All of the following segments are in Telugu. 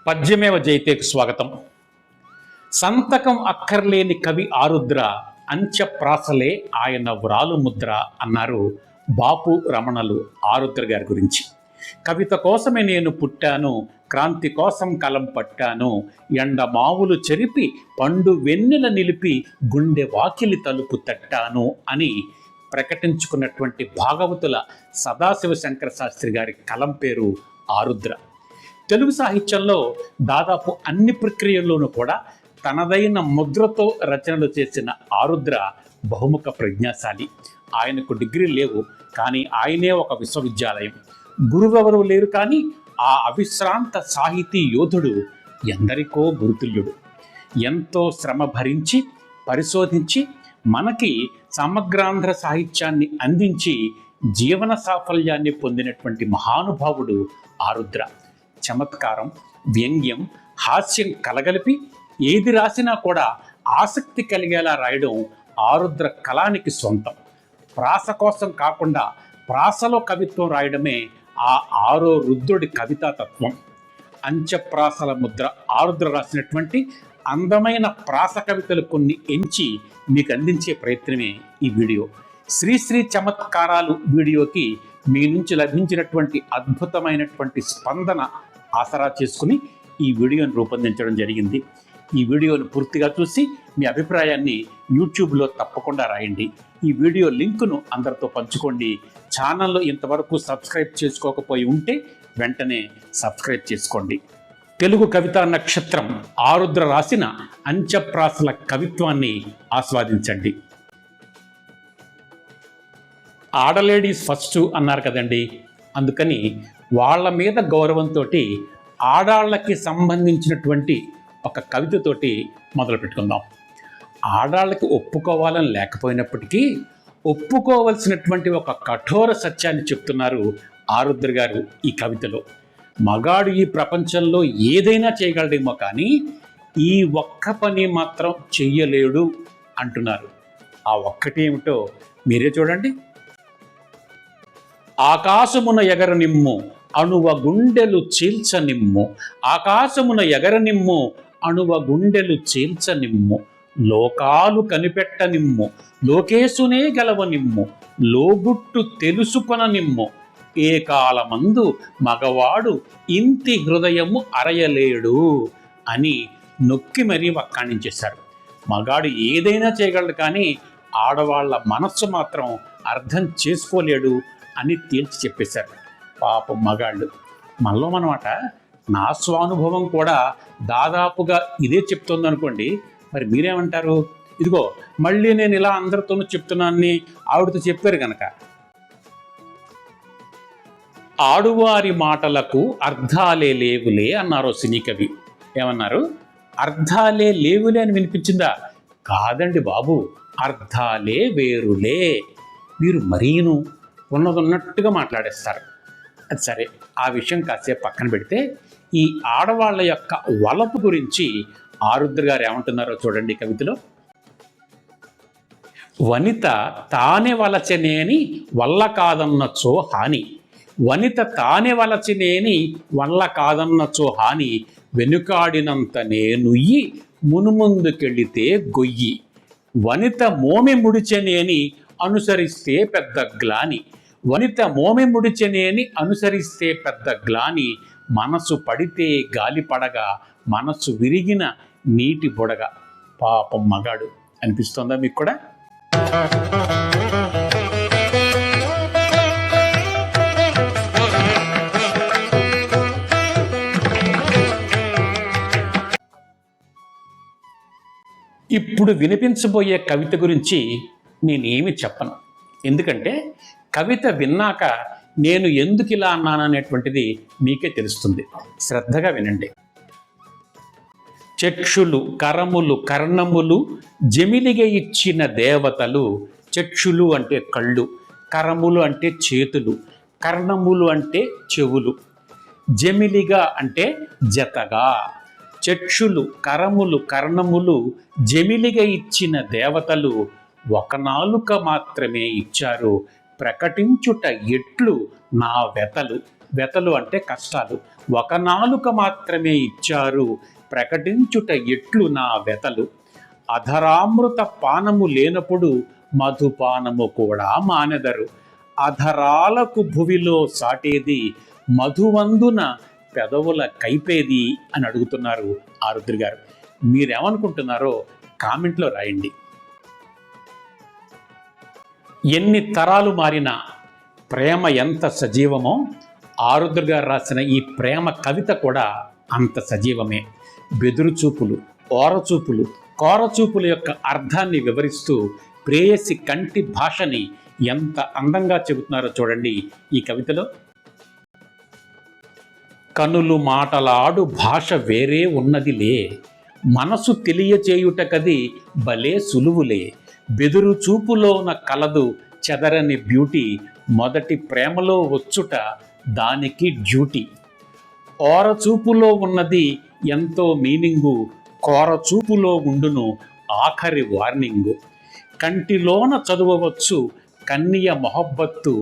పద్యమేవ జయతేకు స్వాగతం. సంతకం అక్కర్లేని కవి ఆరుద్ర, అంత్యప్రాసలే ఆయన వ్రాలు ముద్ర అన్నారు బాపు రమణలు ఆరుద్ర గారి గురించి. కవిత కోసమే నేను పుట్టాను, క్రాంతి కోసం కలం పట్టాను, ఎండమావులు చెరిపి పండు వెన్నెల నిలిపి గుండె వాకిలి తలుపు తట్టాను అని ప్రకటించుకున్నటువంటి భాగవతుల సదాశివ శంకర శాస్త్రి గారి కలం పేరు ఆరుద్ర. తెలుగు సాహిత్యంలో దాదాపు అన్ని ప్రక్రియల్లోనూ కూడా తనదైన ముద్రతో రచనలు చేసిన ఆరుద్ర బహుముఖ ప్రజ్ఞాశాలి. ఆయనకు డిగ్రీ లేవు, కానీ ఆయనే ఒక విశ్వవిద్యాలయం. గురువెవరూ లేరు, కానీ ఆ అవిశ్రాంత సాహితీ యోధుడు ఎందరికో గురుతుల్యుడు. ఎంతో శ్రమ భరించి పరిశోధించి మనకి సమగ్రాంధ్ర సాహిత్యాన్ని అందించి జీవన సాఫల్యాన్ని పొందినటువంటి మహానుభావుడు ఆరుద్ర. చమత్కారం, వ్యంగ్యం, హాస్యం కలగలిపి ఏది రాసినా కూడా ఆసక్తి కలిగేలా రాయడం ఆరుద్ర కళానికి సొంతం. ప్రాస కోసం కాకుండా ప్రాసలో కవిత్వం రాయడమే ఆ ఆరో రుద్రుడి కవితా తత్వం. అంత్యప్రాసల ముద్ర ఆరుద్ర రాసినటువంటి అందమైన ప్రాస కవితలు కొన్ని ఎంచి మీకు అందించే ప్రయత్నమే ఈ వీడియో. శ్రీశ్రీ చమత్కారాలు వీడియోకి మీ నుంచి లభించినటువంటి అద్భుతమైనటువంటి స్పందన ఆసరా చేసుకుని ఈ వీడియోను రూపొందించడం జరిగింది. ఈ వీడియోను పూర్తిగా చూసి మీ అభిప్రాయాన్ని యూట్యూబ్లో తప్పకుండా రాయండి. ఈ వీడియో లింకును అందరితో పంచుకోండి. ఛానల్లో ఇంతవరకు సబ్స్క్రైబ్ చేసుకోకపోయి ఉంటే వెంటనే సబ్స్క్రైబ్ చేసుకోండి. తెలుగు కవితా నక్షత్రం ఆరుద్ర రాసిన అంత్యప్రాసల కవిత్వాన్ని ఆస్వాదించండి. ఆడలేడీస్ ఫస్ట్ అన్నారు కదండి, అందుకని వాళ్ళ మీద గౌరవంతో ఆడాళ్ళకి సంబంధించినటువంటి ఒక కవితతోటి మొదలు పెట్టుకుందాం. ఆడాళ్ళకి ఒప్పుకోవాలని లేకపోయినప్పటికీ ఒప్పుకోవలసినటువంటి ఒక కఠోర సత్యాన్ని చెప్తున్నారు ఆరుద్ర గారు ఈ కవితలో. మగాడు ఈ ప్రపంచంలో ఏదైనా చేయగలడేమో, కానీ ఈ ఒక్క పని మాత్రం చెయ్యలేడు అంటున్నారు. ఆ ఒక్కటి ఏమిటో మీరే చూడండి. ఆకాశమున ఎగరనిమ్ము అణువ గుండెలు చీల్చనిమ్ము, ఆకాశమున ఎగరనిమ్ము అణువ గుండెలు చీల్చనిమ్ము, లోకాలు కనిపెట్టనిమ్ము లోకేశునే గెలవనిమ్ము, లోగుట్టు తెలుసుకొననిమ్ము, ఏ కాలమందు మగవాడు ఇంతి హృదయము అరయలేడు అని నొక్కి మరీ వక్కాణించేశారు. మగాడు ఏదైనా చేయగలడు, కానీ ఆడవాళ్ళ మనస్సు మాత్రం అర్థం చేసుకోలేడు అని తేల్చి చెప్పేశారు. పాపం మగాళ్ళు. మనలో మనమాట నా స్వానుభవం కూడా దాదాపుగా ఇదే చెప్తుంది అనుకోండి. మరి మీరేమంటారు? ఇదిగో మళ్ళీ నేను ఇలా అందరితోనూ చెప్తున్నానని ఆవిడతో చెప్పారు కనుక. ఆడువారి మాటలకు అర్థాలే లేవులే అన్నారు సినీ కవి. ఏమన్నారు? అర్థాలే లేవులే అని వినిపించిందా? కాదండి బాబు, అర్థాలే వేరులే. మీరు మరీను ఉన్నదన్నట్టుగా మాట్లాడేస్తారు. అది సరే, ఆ విషయం కాసేపు పక్కన పెడితే ఈ ఆడవాళ్ళ యొక్క వలపు గురించి ఆరుద్ర గారు ఏమంటున్నారో చూడండి కవితలో. వనిత తానే వలచనేని వల్ల కాదన్నచో హాని, వనిత తానే వలచనేని వల్ల కాదన్నచో హాని, వెనుకాడినంత నేనుయ్యి మునుముందుకెళితే గొయ్యి, వనిత మోమె ముడిచనేని అనుసరిస్తే పెద్ద గ్లాని, వనిత మోమె ముడిచనేని అనుసరిస్తే పెద్ద గ్లాని, మనసు పడితే గాలి పడగా మనసు విరిగిన నీటి బుడగ. పాపం మగాడు. అనిపిస్తుందా మీకు కూడా? ఇప్పుడు వినిపించబోయే కవిత గురించి నేనేమి చెప్పను, ఎందుకంటే కవిత విన్నాక నేను ఎందుకు ఇలా అన్నాననేటువంటిది మీకే తెలుస్తుంది. శ్రద్ధగా వినండి. చక్షులు కరములు కర్ణములు జమిలిగా ఇచ్చిన దేవతలు. చక్షులు అంటే కళ్ళు, కరములు అంటే చేతులు, కర్ణములు అంటే చెవులు, జమిలిగా అంటే జతగా. చక్షులు కరములు కర్ణములు జమిలిగా ఇచ్చిన దేవతలు ఒక నాలుక మాత్రమే ఇచ్చారు, ప్రకటించుట ఎట్లు నా వెతలు. వెతలు అంటే కష్టాలు. ఒక నాలుక మాత్రమే ఇచ్చారు, ప్రకటించుట ఎట్లు నా వెతలు. అధరామృత పానము లేనప్పుడు మధుపానము కూడా మానెదరు. అధరాలకు భువిలో సాటేది, మధువందున పెదవుల కైపేది అని అడుగుతున్నారు ఆరుద్ర గారు. మీరేమనుకుంటున్నారో కామెంట్లో రాయండి. ఎన్ని తరాలు మారినా ప్రేమ ఎంత సజీవమో ఆరుద్ర గారు రాసిన ఈ ప్రేమ కవిత కూడా అంత సజీవమే. బెదురుచూపులు, ఓరచూపులు, కోరచూపుల యొక్క అర్థాన్ని వివరిస్తూ ప్రేయసి కంటి భాషని ఎంత అందంగా చెబుతున్నారో చూడండి ఈ కవితలో. కనులు మాటలాడు భాష వేరే ఉన్నదిలే, మనసు తెలియచేయుటకది భలే సులువులే. బెదురు చూపులోన కలదు చెదరని బ్యూటీ, మొదటి ప్రేమలో వచ్చుట దానికి డ్యూటీ. ఓరచూపులో ఉన్నది ఎంతో మీనింగు, కోరచూపులో ఉండును ఆఖరి వార్నింగు. కంటిలోన చదువవచ్చు కన్నియ మొహబ్బత్తు,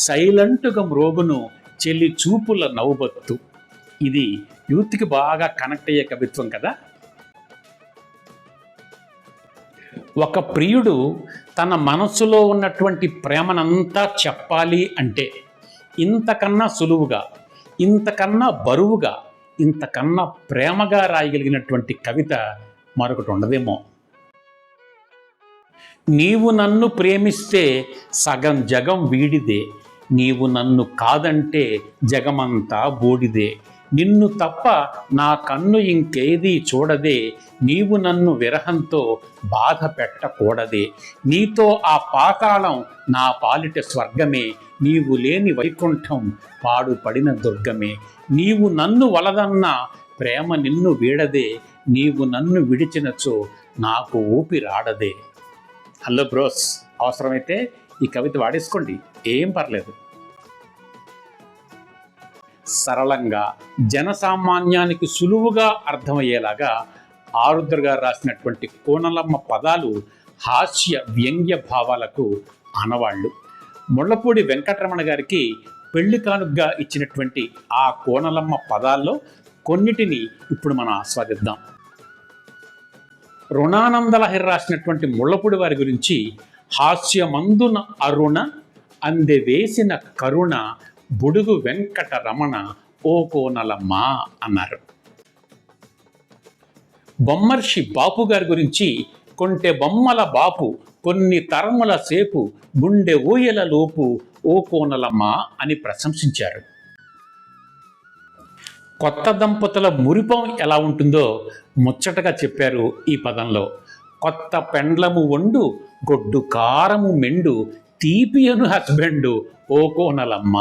సైలెంటుగా మ్రోగును చెల్లి చూపుల నవ్వుబత్తు. ఇది యూత్కి బాగా కనెక్ట్ అయ్యే కవిత్వం కదా. ఒక ప్రియుడు తన మనస్సులో ఉన్నటువంటి ప్రేమనంతా చెప్పాలి అంటే ఇంతకన్నా సులువుగా, ఇంతకన్నా బరువుగా, ఇంతకన్నా ప్రేమగా రాయగలిగినటువంటి కవిత మరొకటి ఉండదేమో. నీవు నన్ను ప్రేమిస్తే సగం జగం వీడిదే, నీవు నన్ను కాదంటే జగమంతా బూడిదే. నిన్ను తప్ప నా కన్ను ఇంకేదీ చూడదే, నీవు నన్ను విరహంతో బాధ పెట్టకూడదే. నీతో ఆ పాతాళం నా పాలిట స్వర్గమే, నీవు లేని వైకుంఠం పాడుపడిన దుర్గమే. నీవు నన్ను వలదన్న ప్రేమ నిన్ను వీడదే, నీవు నన్ను విడిచినచో నాకు ఊపిరాడదే. హలో బ్రోస్, అవసరమైతే ఈ కవిత వాడేసుకోండి, ఏం పర్లేదు. సరళంగా జనసామాన్యానికి సులువుగా అర్థమయ్యేలాగా ఆరుద్ర గారు రాసినటువంటి కోనలమ్మ పదాలు హాస్య వ్యంగ్య భావాలకు ఆనవాళ్ళు. ముళ్ళపూడి వెంకటరమణ గారికి పెళ్లి కానుగ్గా ఇచ్చినటువంటి ఆ కోనలమ్మ పదాల్లో కొన్నిటిని ఇప్పుడు మనం ఆస్వాదిద్దాం. రుణానందలహరి రాసినటువంటి ముళ్ళపూడి వారి గురించి హాస్యమందున అరుణ అందె వేసిన కరుణ బుడుగు వెంకట రమణ ఓ కోనలమ్మ అన్నారు. బొమ్మర్షి బాపు గారి గురించి కొంటె బొమ్మల బాపు కొన్ని తరముల సేపు గుండె ఊయల లోపు ఓ కోనలమ్మ అని ప్రశంసించారు. కొత్త దంపతుల మురిపం ఎలా ఉంటుందో ముచ్చటగా చెప్పారు ఈ పదంలో. కొత్త పెండ్లము వండు గొడ్డు కారము మెండు తీపియను హస్బెండు ఓ కోనలమ్మ.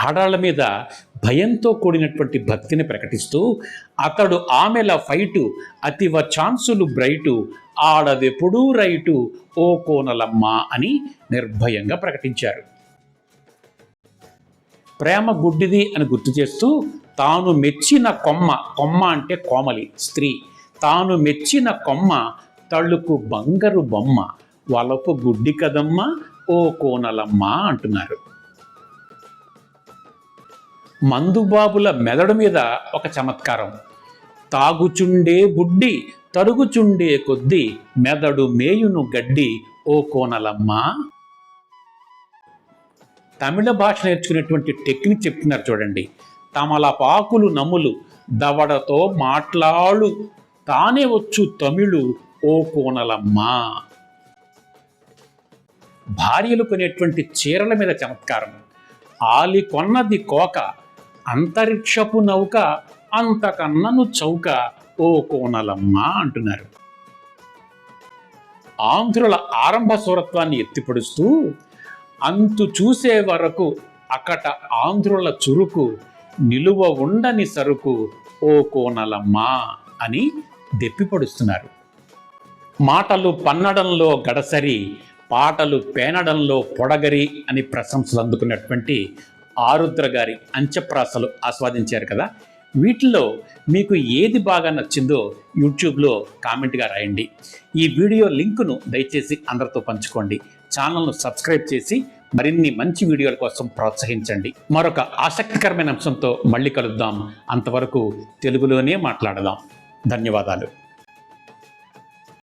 ఆడాళ్ల మీద భయంతో కూడినటువంటి భక్తిని ప్రకటిస్తూ అతడు ఆమెల ఫైటు అతివ ఛాన్సులు బ్రైటు ఆడదెప్పుడూ రైటు ఓ కోనలమ్మ అని నిర్భయంగా ప్రకటించారు. ప్రేమ గుడ్డిది అని గుర్తు చేస్తూ తాను మెచ్చిన కొమ్మ, కొమ్మ అంటే కోమలి స్త్రీ, తాను మెచ్చిన కొమ్మ తళుకు బంగారు బొమ్మ వలపు గుడ్డి కదమ్మ ఓ కోనలమ్మ అంటున్నారు. మందుబాబుల మెదడు మీద ఒక చమత్కారం. తాగుచుండే బుడ్డి తరుగుచుండే కొద్దీ మెదడు మేయును గడ్డి ఓ కోనలమ్మ. తమిళ భాష నేర్చుకునేటువంటి టెక్నిక్ చెప్తున్నారు చూడండి. తమలపాకులు నములు దవడతో మాట్లాడు తానే వచ్చు తమిళు ఓ కోనలమ్మ. భార్యలు కొనేటువంటి చీరల మీద చమత్కారం. ఆలి కొన్నది కోక అంతరిక్షపు నౌక అంతకన్నను చౌక ఓ కోనలమ్మ అంటున్నారు. ఆంధ్రుల ఆరంభ స్వరత్వాన్ని ఎత్తిపడుస్తూ అంతు చూసే వరకు అకట ఆంధ్రుల చురుకు నిలువ ఉండని సరుకు ఓ కోనలమ్మ అని దెప్పిపడుస్తున్నారు. మాటలు పన్నడంలో గడసరి పాటలు పేనడంలో పొడగరి అని ప్రశంసలు అందుకున్నటువంటి ఆరుద్ర గారి అంత్యప్రాసలు ఆస్వాదించారు కదా. వీటిలో మీకు ఏది బాగా నచ్చిందో యూట్యూబ్లో కామెంట్గా రాయండి. ఈ వీడియో లింకును దయచేసి అందరితో పంచుకోండి. ఛానల్ను సబ్స్క్రైబ్ చేసి మరిన్ని మంచి వీడియోల కోసం ప్రోత్సహించండి. మరొక ఆసక్తికరమైన అంశంతో మళ్ళీ కలుద్దాం. అంతవరకు తెలుగులోనే మాట్లాడదాం. ధన్యవాదాలు.